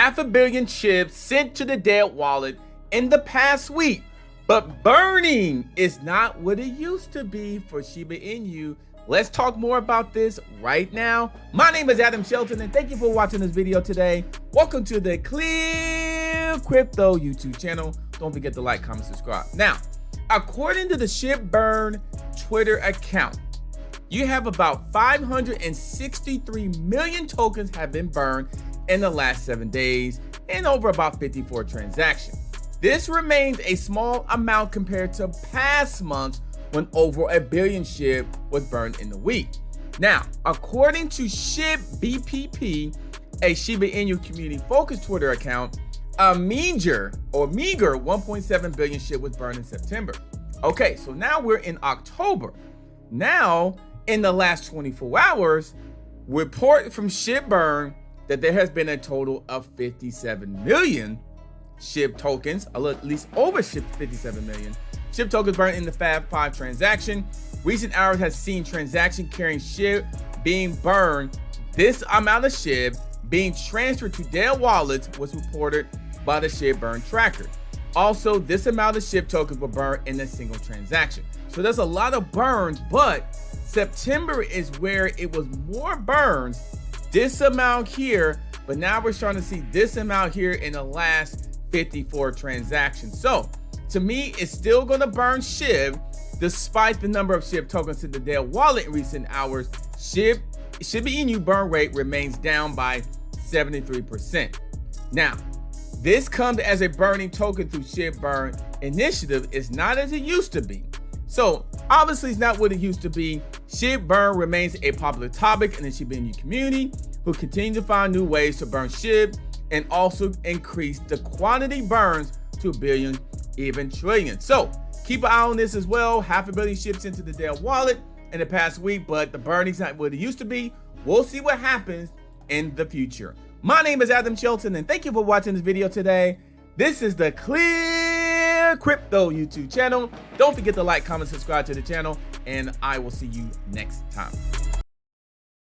500 million chips sent to the dead wallet in the past week. But burning is not what it used to be for Shiba Inu. Let's talk more about this right now. My name is Adam Shelton, and thank you for watching this video today. Welcome to the ClearCryptos YouTube channel. Don't forget to like, comment, subscribe. Now, according to the ShibBurn Twitter account, you have about 563 million tokens have been burned in the last 7 days and over about 54 transactions. This remains a small amount compared to past months when over 1 billion SHIB was burned in the week. Now, according to ShibBPP, a Shiba Inu community focused Twitter account, a meager 1.7 billion SHIB was burned in September. Okay, so now we're in October. Now, in the last 24 hours, report from ShibBurn that there has been a total of 57 million SHIB tokens, at least over 57 million SHIB tokens burned in the Fab 5 transaction. Recent hours has seen transaction carrying SHIB being burned. This amount of SHIB being transferred to their wallets was reported by the ShibBurn tracker. Also, this amount of SHIB tokens were burned in a single transaction. So there's a lot of burns, but September is where it was more burns, this amount here, but now we're starting to see this amount here in the last 54 transactions. So to me, it's still going to burn SHIB despite the number of SHIB tokens in the dead wallet in recent hours. Shiba Inu burn rate remains down by 73%. Now, this comes as a burning token through ShibBurn initiative. It's not as it used to be. So obviously it's not what it used to be. ShibBurn remains a popular topic in the Shiba Inu community, who continue to find new ways to burn SHIB and also increase the quantity burns to 1 billion, even trillion. So keep an eye on this as well. 500 million SHIB into the dead wallet in the past week, but the burning's not what it used to be. We'll see what happens in the future. My name is Adam Shelton, and thank you for watching this video today. This is the ClearCryptos YouTube channel. Don't forget to like, comment, subscribe to the channel, and I will see you next time.